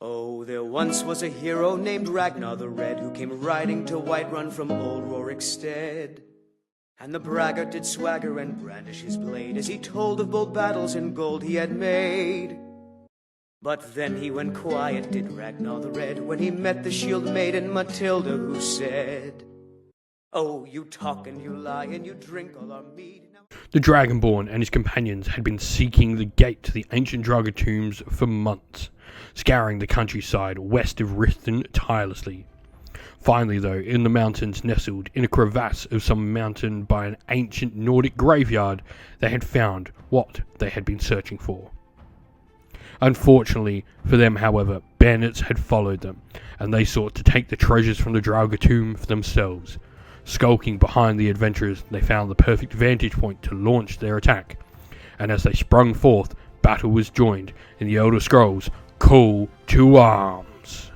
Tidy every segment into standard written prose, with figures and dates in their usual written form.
Oh, there once was a hero named Ragnar the Red, who came riding to Whiterun from old Rorikstead. And the braggart did swagger and brandish his blade, as he told of bold battles and gold he had made. But then he went quiet, did Ragnar the Red, when he met the shield maiden Matilda, who said, "Oh, you talk and you lie and you drink all our mead." The Dragonborn and his companions had been seeking the gate to the ancient Draugr tombs for months, scouring the countryside west of Rithden tirelessly. Finally, though, in the mountains nestled in a crevasse of some mountain by an ancient Nordic graveyard, they had found what they had been searching for. Unfortunately for them, however, bandits had followed them, and they sought to take the treasures from the Draugr tomb for themselves. Skulking behind the adventurers, they found the perfect vantage point to launch their attack, and as they sprung forth, battle was joined in the Elder Scrolls Call to Arms.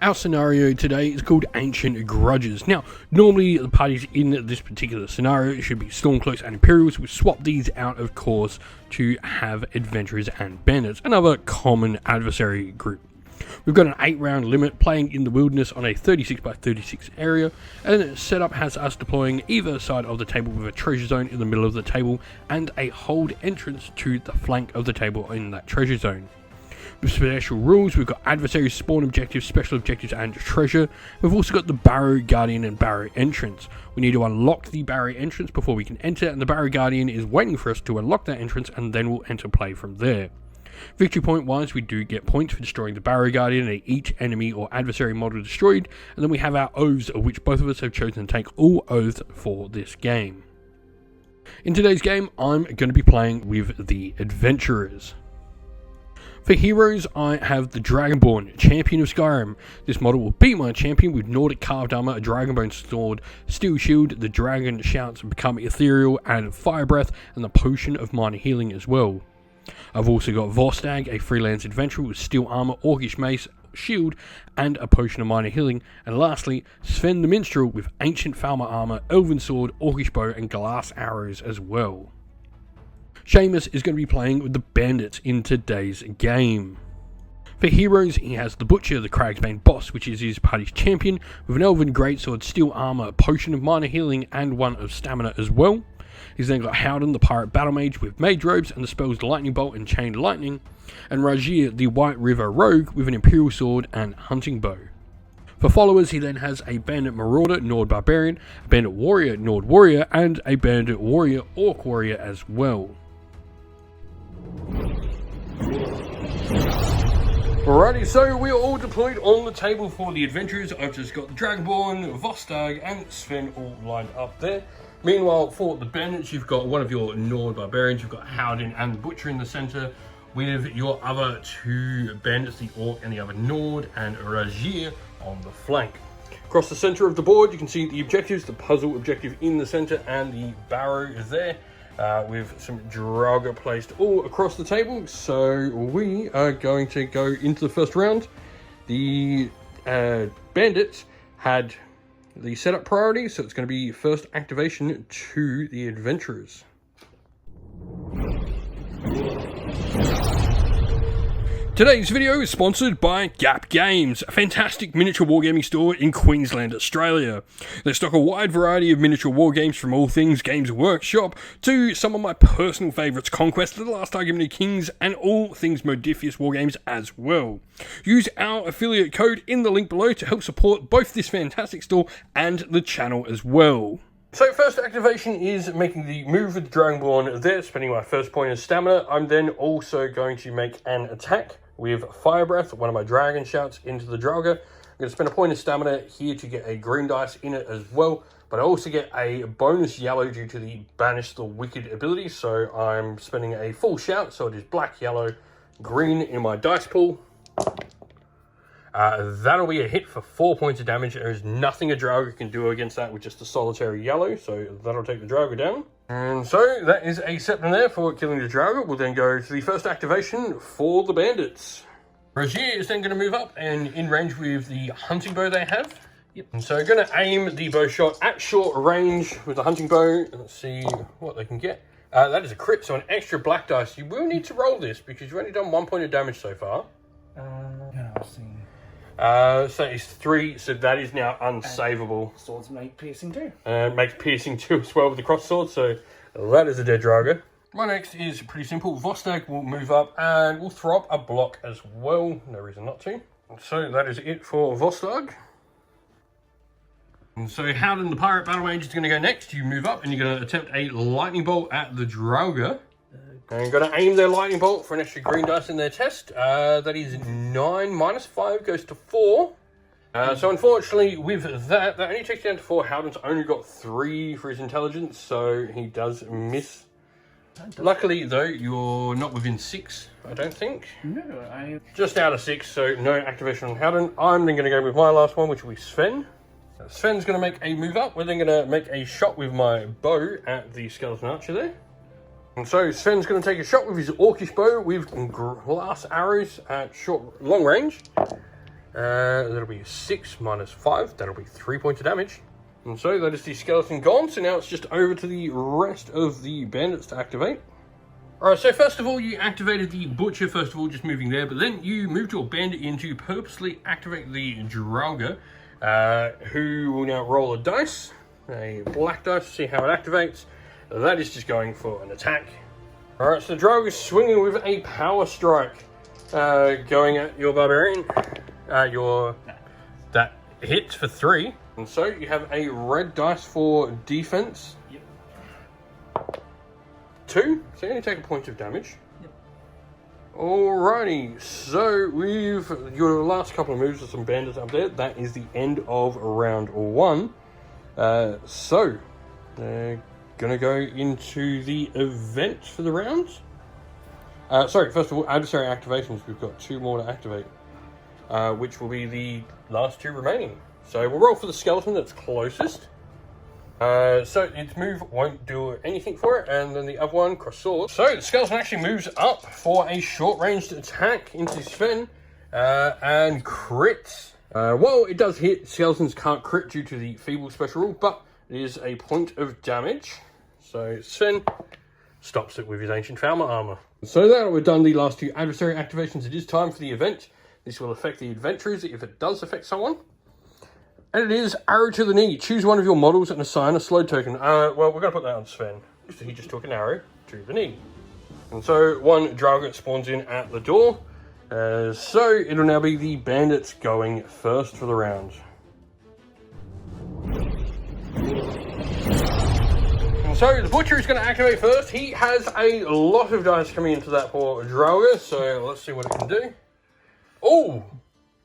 Our scenario today is called Ancient Grudges. Now, normally the parties in this particular scenario should be Stormcloaks and Imperials. We swap these out, of course, to have Adventurers and Bandits, another common adversary group. We've got an 8-round limit, playing in the wilderness on a 36 by 36 area, and setup has us deploying either side of the table with a treasure zone in the middle of the table and a hold entrance to the flank of the table in that treasure zone. With special rules, we've got adversary spawn objectives, special objectives, and treasure. We've also got the Barrow Guardian and Barrow Entrance. We need to unlock the Barrow Entrance before we can enter, and the Barrow Guardian is waiting for us to unlock that entrance, and then we'll enter play from there. Victory point wise, we do get points for destroying the Barrow Guardian and each enemy or adversary model destroyed, and then we have our oaths, of which both of us have chosen to take all oaths for this game. In today's game, I'm going to be playing with the Adventurers. For heroes, I have the Dragonborn, Champion of Skyrim. This model will be my champion with Nordic carved armor, a Dragonbone sword, steel shield, the dragon shouts become ethereal, and fire breath, and the potion of minor healing as well. I've also got Vostag, a freelance adventurer with steel armor, orcish mace, shield, and a potion of minor healing. And lastly, Sven the minstrel with ancient Falmer armor, elven sword, orcish bow, and glass arrows as well. Seamus is going to be playing with the Bandits in today's game. For heroes, he has the Butcher, the Cragsbane boss, which is his party's champion, with an elven greatsword, steel armor, a potion of minor healing, and one of stamina as well. He's then got Howden, the pirate battle mage, with mage robes and the spells Lightning Bolt and Chained Lightning, and Rajir, the White River rogue, with an imperial sword and hunting bow. For followers, he then has a Bandit Marauder, Nord Barbarian, a Bandit Warrior, Nord Warrior, and a Bandit Warrior, Orc Warrior as well. Alrighty, so we are all deployed on the table for the Adventurers. I've just got the Dragonborn, Vostag, and Sven all lined up there. Meanwhile, for the Bandits, you've got one of your Nord Barbarians, you've got Howden and the Butcher in the centre, with your other two Bandits, the Orc and the other Nord, and Rajir on the flank. Across the centre of the board, you can see the objectives, the puzzle objective in the centre, and the barrow is there, with some Draugr placed all across the table. So we are going to go into the first round. The Bandits had the setup priority, so it's going to be first activation to the Adventurers. Today's video is sponsored by Gap Games, a fantastic miniature wargaming store in Queensland, Australia. They stock a wide variety of miniature wargames, from all things Games Workshop to some of my personal favourites, Conquest, The Last Argument of Kings, and all things Modifius wargames as well. Use our affiliate code in the link below to help support both this fantastic store and the channel as well. So first activation is making the move with the Dragonborn there, spending my first point of stamina. I'm then also going to make an attack with Fire Breath, one of my dragon shouts, into the Draugr. I'm going to spend a point of stamina here to get a green dice in it as well, but I also get a bonus yellow due to the Banish the Wicked ability, so I'm spending a full shout, so it is black, yellow, green in my dice pool. That'll be a hit for 4 points of damage. There is nothing a Draugr can do against that with just a solitary yellow, so that'll take the Draugr down. And so that is a septum there for killing the Draugr. We'll then go to the first activation for the Bandits. Rajir is then going to move up and in range with the hunting bow they have. Yep. And so going to aim the bow shot at short range with the hunting bow. Let's see what they can get. That is a crit, so an extra black dice. You will need to roll this because you've only done 1 point of damage so far. I've seen So it's 3, so that is now unsavable. swords make piercing too. And makes piercing 2 as well with the cross sword, so that is a dead Draugr. My next is pretty simple. Vostag will move up and will throw up a block as well. No reason not to. So that is it for Vostag. And so Howden, the Pirate Battle Mage, is going to go next. You move up and you're going to attempt a lightning bolt at the Draugr. And you're going to aim their lightning bolt for an extra green dice in their test. That is 9 minus 5 goes to 4. So unfortunately with that only takes down to 4. Howden's only got 3 for his intelligence, so he does miss. Luckily though, you're not within 6, I don't think. No, I... Just out of 6, so no activation on Howden. I'm then going to go with my last one, which will be Sven. Sven's going to make a move up. We're then going to make a shot with my bow at the skeleton archer there. And so Sven's going to take a shot with his orcish bow with glass arrows at long range. That'll be 6 minus 5. That'll be 3 points of damage. And so that is the skeleton gone. So now it's just over to the rest of the bandits to activate. Alright, so first of all, you activated the butcher, first of all, just moving there. But then you moved your bandit in to purposely activate the Draugr, who will now roll a dice. A black dice to see how it activates. That is just going for an attack. Alright, so the Draugr is swinging with a power strike. Going at your barbarian. That hits for 3. And so you have a red dice for defense. Yep. 2, so you only take a point of damage. Yep. Alrighty, so with your last couple of moves with some bandits up there, that is the end of round 1. So, gonna go into the event for the rounds. Sorry, first of all, adversary activations. We've got 2 more to activate, which will be the last 2 remaining. So we'll roll for the skeleton that's closest. So its move won't do anything for it, and then the other one, cross sword. So the skeleton actually moves up for a short-ranged attack into Sven, and crits. Well, it does hit. Skeletons can't crit due to the feeble special rule, but it is a point of damage. So Sven stops it with his ancient Falmer armor. So now that we've done the last 2 adversary activations, it is time for the event. This will affect the adventurers if it does affect someone. And it is arrow to the knee. Choose one of your models and assign a slow token. Well, we're going to put that on Sven. So he just took an arrow to the knee. And so 1 Draugr spawns in at the door. So it'll now be the bandits going first for the round. And so the butcher is going to activate first. He has a lot of dice coming into that poor Draugr. So let's see what it can do. Oh!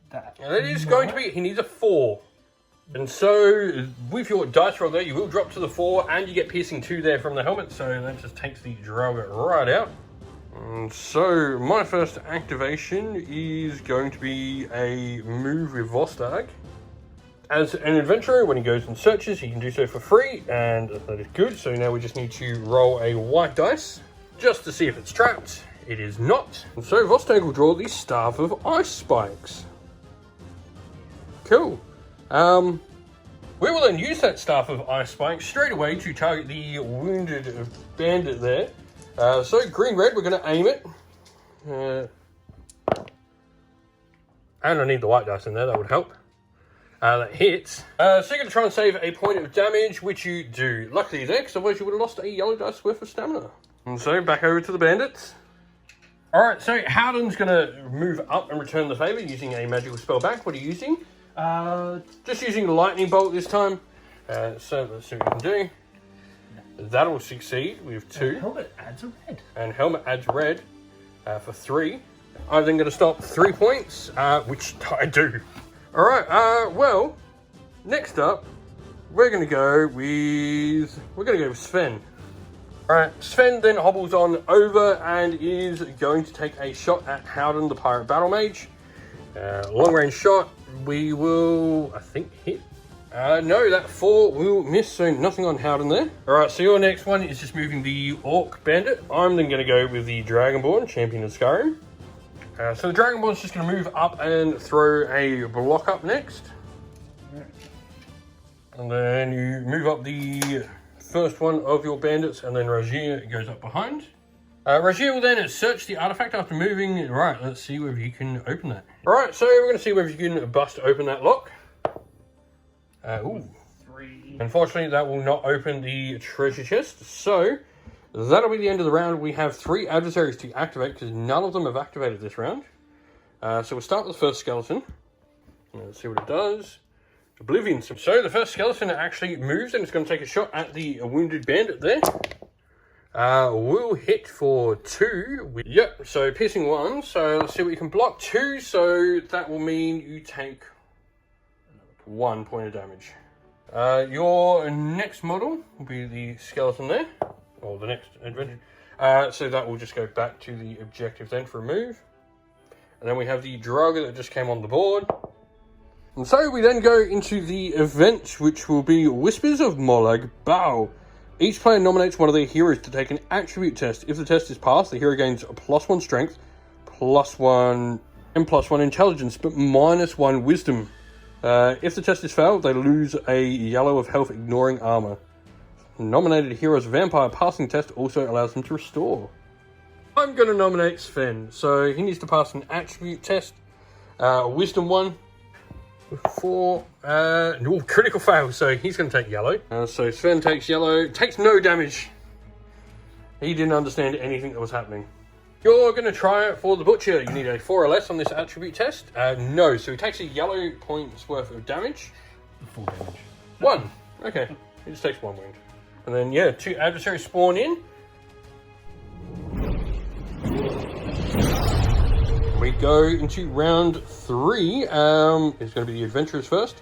That is going to be... He needs a 4. And so, with your dice roll there, you will drop to the 4, and you get piercing 2 there from the helmet, so that just takes the Draugr right out. And so, my first activation is going to be a move with Vostag. As an adventurer, when he goes and searches, he can do so for free, and that is good. So now we just need to roll a white dice, just to see if it's trapped. It is not. And so, Vostag will draw the Staff of Ice Spikes. Cool. We will then use that Staff of Ice Spike straight away to target the wounded bandit there. So green-red, we're going to aim it. And I need the white dice in there, that would help. That hits. So you're going to try and save a point of damage, which you do. Luckily there, because otherwise you would have lost a yellow dice worth of stamina. And so back over to the bandits. Alright, so Howden's going to move up and return the favour using a magical spell back. What are you using? Just using the lightning bolt this time. So let's see what we can do. That'll succeed with 2. Helmet adds a red. And helmet adds red for 3. I'm then going to stop 3 points, which I do. Alright, well, next up, we're going to go with Sven. Alright, Sven then hobbles on over and is going to take a shot at Howden, the Pirate Battle Mage. Long range shot, we will, I think, hit. No, that 4 will miss, so nothing on Howden there. Alright, so your next one is just moving the Orc Bandit. I'm then going to go with the Dragonborn, Champion of Skyrim. So the Dragonborn's just going to move up and throw a block up next. And then you move up the first one of your bandits, and then Rogier goes up behind. Rajiel will then search the artifact after moving. Right, let's see whether you can open that. Alright, so we're going to see whether you can bust open that lock. Ooh. 3. Unfortunately, that will not open the treasure chest. So, that'll be the end of the round. We have 3 adversaries to activate because none of them have activated this round. So we'll start with the first skeleton. Let's see what it does. Oblivion. So the first skeleton actually moves and it's going to take a shot at the wounded bandit there. We'll hit for 2. Yep, so piercing 1. So let's see what you can block. 2, so that will mean you take 1 point of damage. Your next model will be the skeleton there, or the next adventure. So that will just go back to the objective then for a move. And then we have the Draugr that just came on the board. And so we then go into the event, which will be Whispers of Molag Bal. Each player nominates one of their heroes to take an attribute test. If the test is passed, the hero gains a +1 strength, +1 and +1 intelligence, but -1 wisdom. If the test is failed, they lose a yellow of health, ignoring armor. Nominated hero's vampire passing test also allows them to restore. I'm going to nominate Sven, so he needs to pass an attribute test, wisdom 1. 4, critical fail, so he's going to take yellow. So Sven takes yellow, takes no damage. He didn't understand anything that was happening. You're going to try it for the Butcher. You need a 4 or less on this attribute test. No, so he takes a yellow points worth of damage. 4 damage. 1, okay, he just takes 1 wound. And then, yeah, 2 adversaries spawn in. We go into round 3. It's going to be the adventurers first.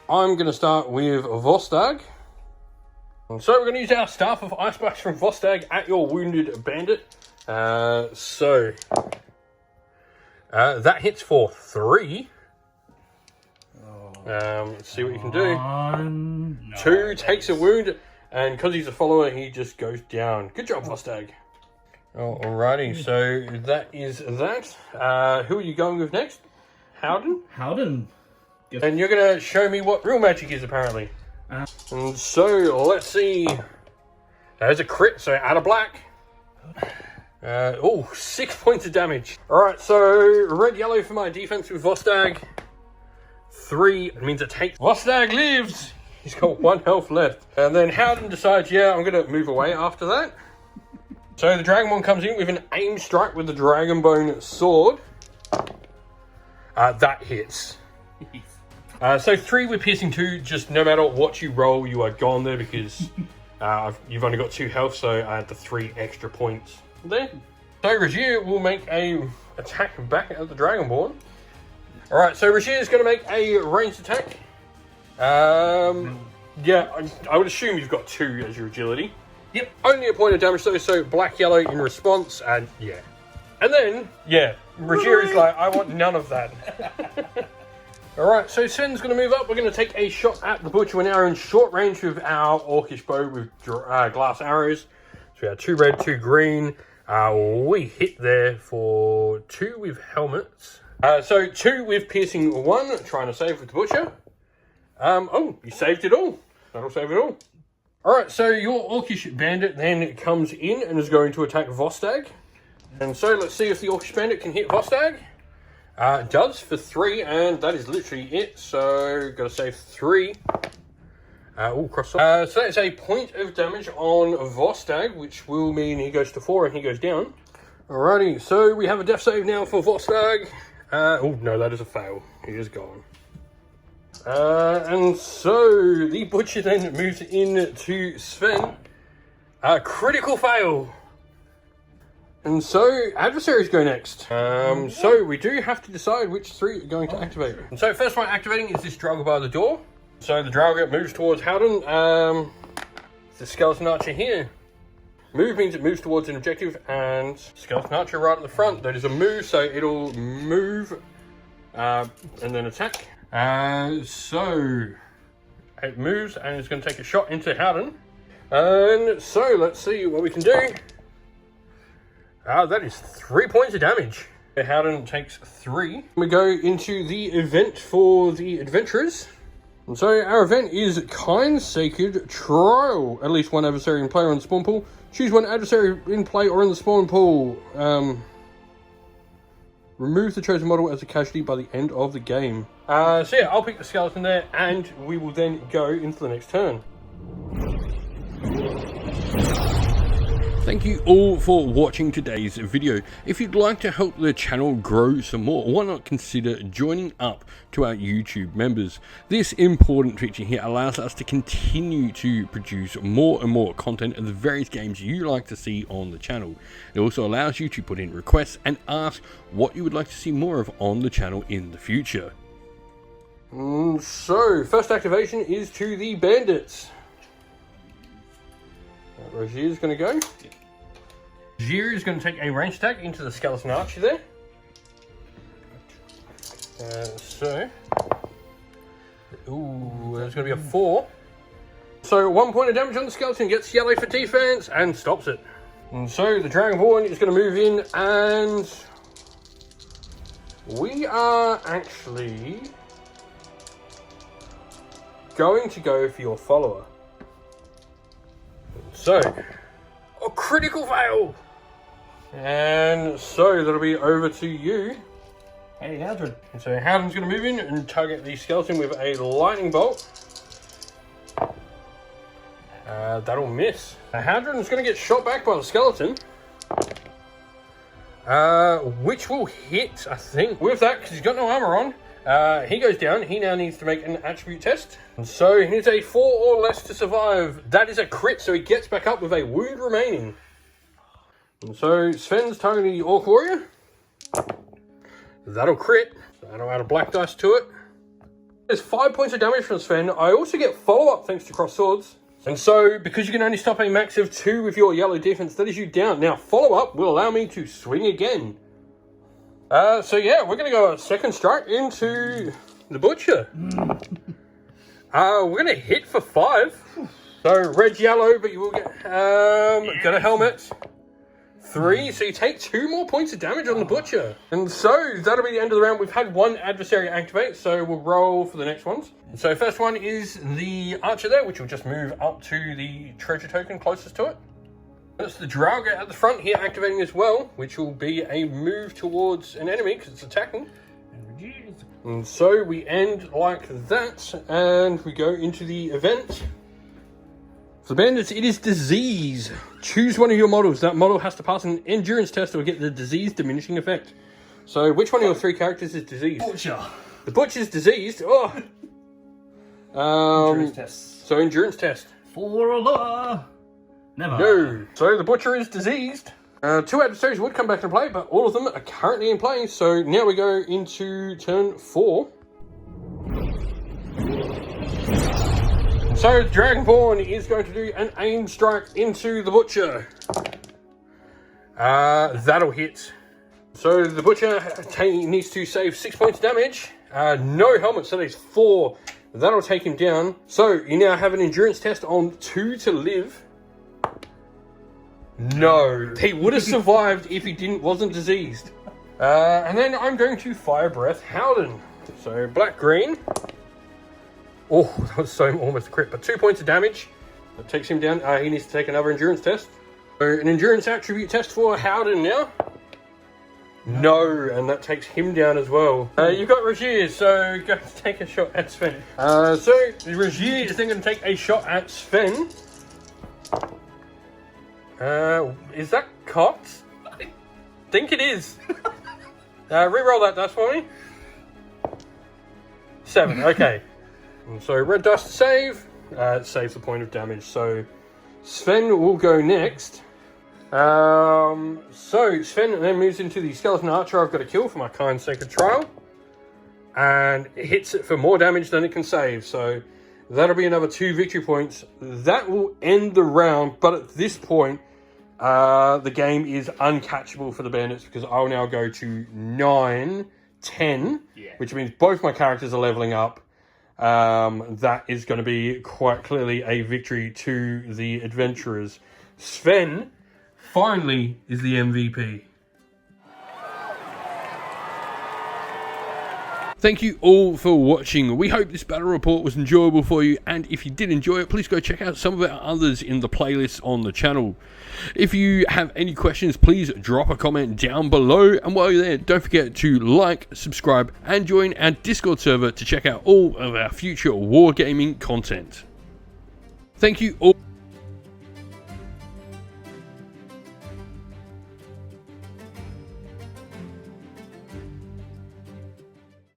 I'm going to start with Vostag. And so we're going to use our Staff of Ice Blast from Vostag at your wounded bandit. That hits for 3. Let's see what you can do. No, 2 takes a wound, and because he's a follower, he just goes down. Good job, Vostag. Alrighty, so that is that. Who are you going with next? Howden? Howden. And you're going to show me what real magic is, apparently. And so, let's see. There's a crit, so add a black. 6 points of damage. Alright, so red-yellow for my defense with Vostag. 3 means it takes. Vostag lives! He's got 1 health left. And then Howden decides, yeah, I'm going to move away after that. So the Dragonborn comes in with an aim strike with the Dragonbone sword. That hits. So 3 with piercing 2, just no matter what you roll, you are gone there because you've only got 2 health, so I had the 3 extra points there. So Rajiel will make a attack back at the Dragonborn. Alright, so Rajiel is going to make a ranged attack. Yeah, I would assume you've got 2 as your agility. Yep. Only a point of damage though, so black-yellow in response, and yeah. And then, yeah, Rajiel is like, I want none of that. Alright, so Sven's going to move up. We're going to take a shot at the Butcher. We're now in short range with our Orcish bow with glass arrows. So we have 2 red, 2 green. We hit there for 2 with helmets. So 2 with piercing 1, trying to save with the Butcher. You saved it all. That'll save it all. Alright, so your Orcish Bandit then comes in and is going to attack Vostag. And so let's see if the Orcish Bandit can hit Vostag. It does for 3, and that is literally it. So, got to save 3. Cross off. So that's a point of damage on Vostag, which will mean he goes to 4 and he goes down. Alrighty, so we have a death save now for Vostag. No, that is a fail. He is gone. And so the Butcher then moves in to Sven. Critical fail. And so adversaries go next. So we do have to decide which 3 are going to activate. And so first one activating is this Draugr by the door. So the Draugr moves towards Howden. The Skeleton Archer here. Move means it moves towards an objective, and Skeleton Archer right at the front. That is a move, so it'll move and then attack. So it moves and it's going to take a shot into Howden. And so let's see what we can do. That is 3 points of damage. Howden takes 3. We go into the event for the adventurers. And so our event is Kind Sacred Trial. At least one adversary in play or in the spawn pool. Choose one adversary in play or in the spawn pool. Remove the chosen model as a casualty by the end of the game. So yeah, I'll pick the skeleton there, and we will then go into the next turn. Thank you all for watching today's video. If you'd like to help the channel grow some more, why not consider joining up to our YouTube members? This important feature here allows us to continue to produce more and more content of the various games you like to see on the channel. It also allows you to put in requests and ask what you would like to see more of on the channel in the future. So, first activation is to the Bandits. Rogier is going to go. Rogier is going to take a range attack into the skeleton archer there. Ooh, there's going to be a 4. So 1 point of damage on the skeleton, gets yellow for defense and stops it. And so the Dragonborn is going to move in, and we are actually going to go for your follower. So, a critical fail! And so that'll be over to you. Hey, Haldren. And so Howden's going to move in and target the skeleton with a lightning bolt. That'll miss. Howden is going to get shot back by the skeleton. Which will hit, I think, with that, because he's got no armor on. He goes down. He now needs to make an attribute test. And so he needs a 4 or less to survive. That is a crit, so he gets back up with a wound remaining. And so Sven's targeting the Orc Warrior. That'll crit. So that'll add a black dice to it. There's 5 points of damage from Sven. I also get follow-up thanks to Cross Swords. And so, because you can only stop a max of 2 with your yellow defense, that is you down. Now, follow-up will allow me to swing again. So yeah, we're going to go a second strike into the Butcher. We're going to hit for 5. So red, yellow, but you will get got a helmet. 3, so you take 2 more points of damage on the Butcher. And so that'll be the end of the round. We've had 1 adversary activate, so we'll roll for the next ones. So first one is the Archer there, which will just move up to the treasure token closest to it. That's the Draugr at the front here activating as well, which will be a move towards an enemy because it's attacking. And so we end like that, and we go into the event. For the Bandits, it is disease. Choose one of your models. That model has to pass an endurance test or get the disease diminishing effect. So which one of your 3 characters is diseased? Butcher. The Butcher's diseased. Oh. Endurance test. So endurance test. For a law. Never. No. So the Butcher is diseased. 2 adversaries would come back into play, but all of them are currently in play. So now we go into turn 4. So Dragonborn is going to do an aim strike into the Butcher. That'll hit. So the Butcher needs to save 6 points of damage. No helmet, so there's 4. That'll take him down. So you now have an endurance test on 2 to live. No, he would have survived if he wasn't diseased. And then I'm going to Fire Breath Howden. So black-green. Oh, that was so almost a crit, but 2 points of damage. That takes him down. He needs to take another endurance test. So an endurance attribute test for Howden now. No, and that takes him down as well. You've got Rogier, so go take a shot at Sven. So Rogier is then going to take a shot at Sven. Is that cocked? I think it is. Reroll that dice for me. 7, okay. And so red dice to save. It saves the point of damage. So Sven will go next. So Sven then moves into the skeleton archer I've got to kill for my Kind Sacred Trial. And it hits it for more damage than it can save. So that'll be another 2 victory points. That will end the round. But at this point, the game is uncatchable for the Bandits because I'll now go to 9, 10, which means both my characters are leveling up. That is going to be quite clearly a victory to the adventurers. Sven finally is the MVP. Thank you all for watching. We hope this battle report was enjoyable for you, and if you did enjoy it, please go check out some of our others in the playlist on the channel. If you have any questions, please drop a comment down below, and while you're there, don't forget to like, subscribe, and join our Discord server to check out all of our future wargaming content. Thank you all.